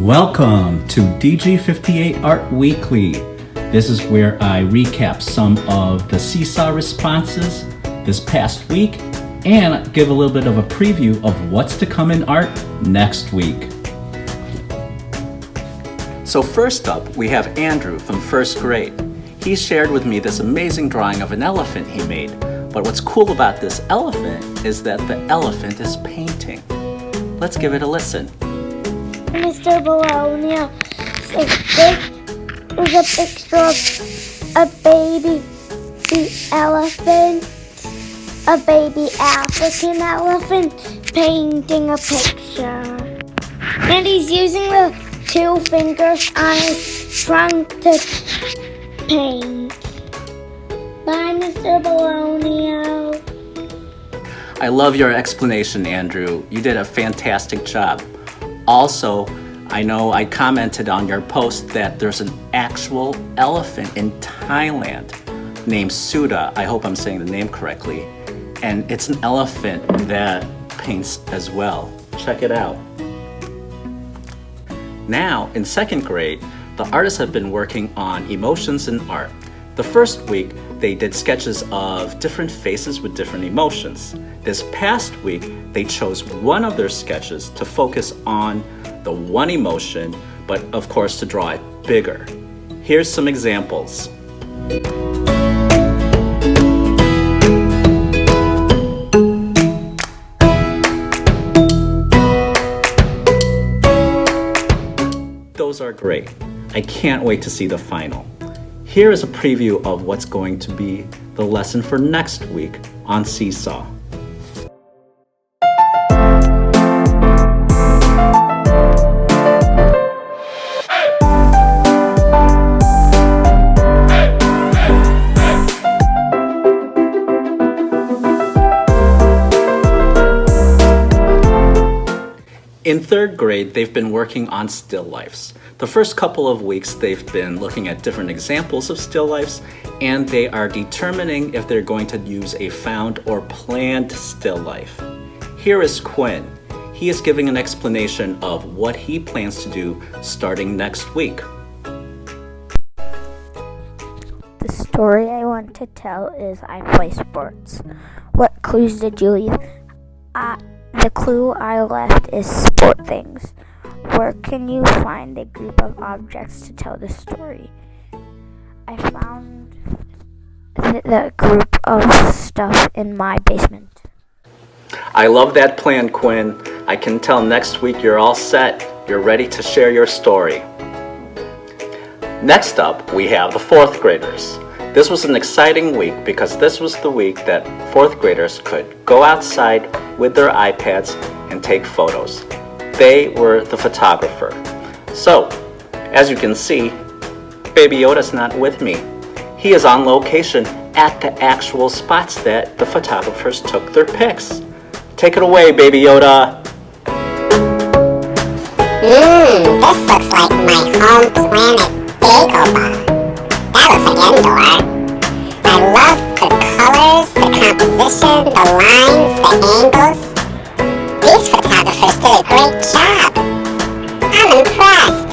Welcome to DG58Art Weekly. This is where I recap some of the Seesaw responses this past week and give a little bit of a preview of what's to come in art next week. So first up, we have Andrew from first grade. He shared with me this amazing drawing of an elephant he made. But what's cool about this elephant is that the elephant is painting. Let's give it a listen. Mr. Bologna, there's a picture of a baby elephant, a baby African elephant painting a picture. And he's using the 2 fingers on his trunk to paint. Bye, Mr. Bologna. I love your explanation, Andrew. You did a fantastic job. Also, I know I commented on your post that there's an actual elephant in Thailand named Suda. I hope I'm saying the name correctly. And it's an elephant that paints as well. Check it out. Now, in second grade, the artists have been working on emotions in art. The first week, they did sketches of different faces with different emotions. This past week, they chose one of their sketches to focus on the one emotion, but of course to draw it bigger. Here's some examples. Those are great. I can't wait to see the final. Here is a preview of what's going to be the lesson for next week on Seesaw. In third grade, they've been working on still lifes. The first couple of weeks, they've been looking at different examples of still lifes, and they are determining if they're going to use a found or planned still life. Here is Quinn. He is giving an explanation of what he plans to do starting next week. The story I want to tell is I play sports. What clues did you leave? The clue I left is sport things. Where can you find a group of objects to tell the story? I found the group of stuff in my basement. I love that plan, Quinn. I can tell next week you're all set. You're ready to share your story. Next up, we have the fourth graders. This was an exciting week because this was the week that fourth graders could go outside with their iPads and take photos. They were the photographer. So, as you can see, Baby Yoda's not with me. He is on location at the actual spots that the photographers took their pics. Take it away, Baby Yoda. This looks like my home planet Dagobah. That looks like Endor. I love the colors, the composition, the lines, the angles. These photographers did a great job. I'm impressed.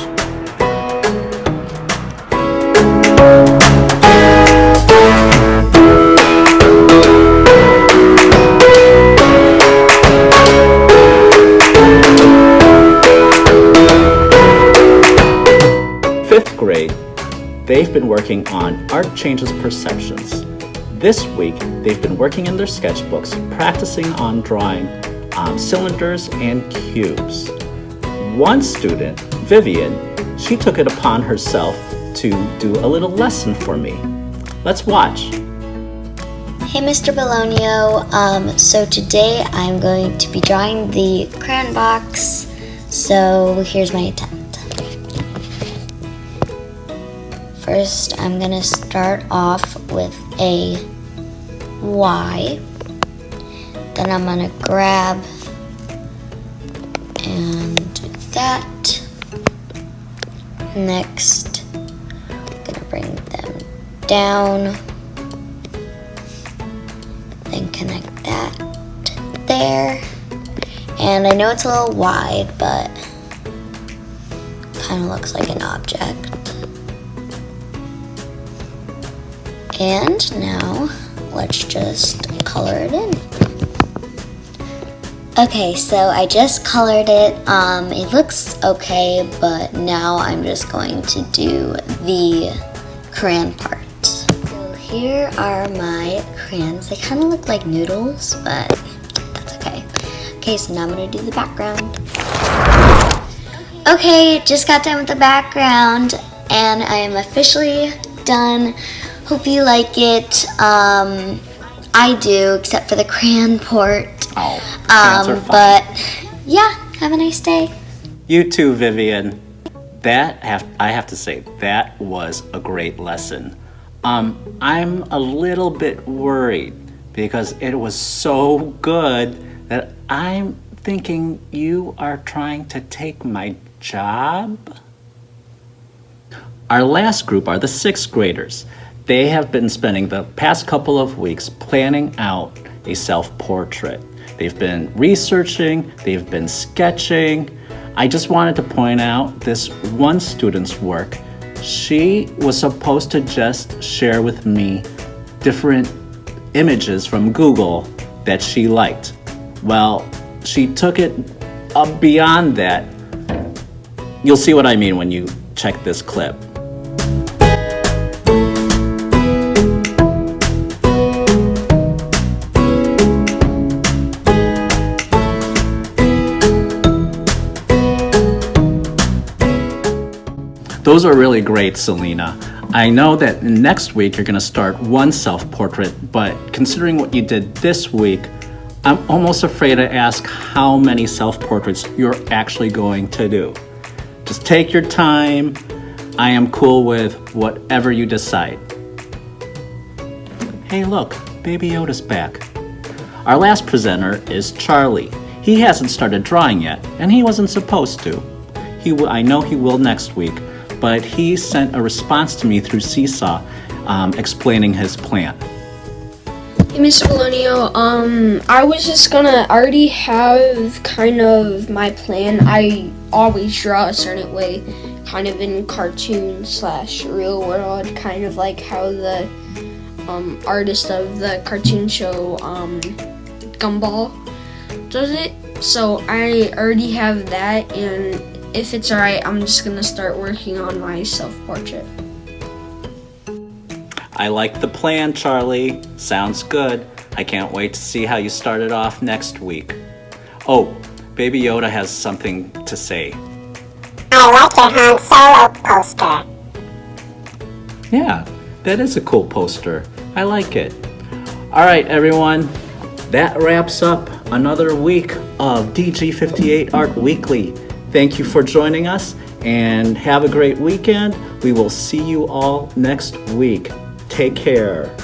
Fifth grade, they've been working on art changes perceptions. This week, they've been working in their sketchbooks, practicing on drawing cylinders and cubes. One student, Vivian, she took it upon herself to do a little lesson for me. Let's watch. Hey Mr. Bologna, so today I'm going to be drawing the crayon box, so here's my attempt. First, I'm going to start off with a Y. Then I'm going to grab and do that. Next, I'm going to bring them down. Then connect that there. And I know it's a little wide, but kind of looks like an object. And now let's just color it in. Okay, so I just colored it. It looks okay, but now I'm just going to do the crayon part. So here are my crayons. They kind of look like noodles, but that's okay. Okay, so now I'm gonna do the background. Okay, just got done with the background, and I am officially done. Hope you like it. I do, except for the crayon part. Oh, crayons are fun. But yeah, have a nice day. You too, Vivian. I have to say, that was a great lesson. I'm a little bit worried because it was so good that I'm thinking you are trying to take my job. Our last group are the 6th graders. They have been spending the past couple of weeks planning out a self-portrait. They've been researching, they've been sketching. I just wanted to point out this one student's work. She was supposed to just share with me different images from Google that she liked. Well, she took it beyond that. You'll see what I mean when you check this clip. Those are really great, Selena. I know that next week you're gonna start one self-portrait, but considering what you did this week, I'm almost afraid to ask how many self-portraits you're actually going to do. Just take your time. I am cool with whatever you decide. Hey look, Baby Yoda's back. Our last presenter is Charlie. He hasn't started drawing yet, and he wasn't supposed to. I know he will next week, but he sent a response to me through Seesaw explaining his plan. Hey, Mr. Bologno, I was just gonna already have kind of my plan. I always draw a certain way, kind of in cartoon / real world, kind of like how the artist of the cartoon show, Gumball, does it. So I already have that, and if it's alright, I'm just gonna start working on my self-portrait. I like the plan, Charlie. Sounds good. I can't wait to see how you start it off next week. Oh, Baby Yoda has something to say. I like your Han Solo poster. Yeah, that is a cool poster. I like it. All right, everyone. That wraps up another week of DG58Art Weekly. Thank you for joining us and have a great weekend. We will see you all next week. Take care.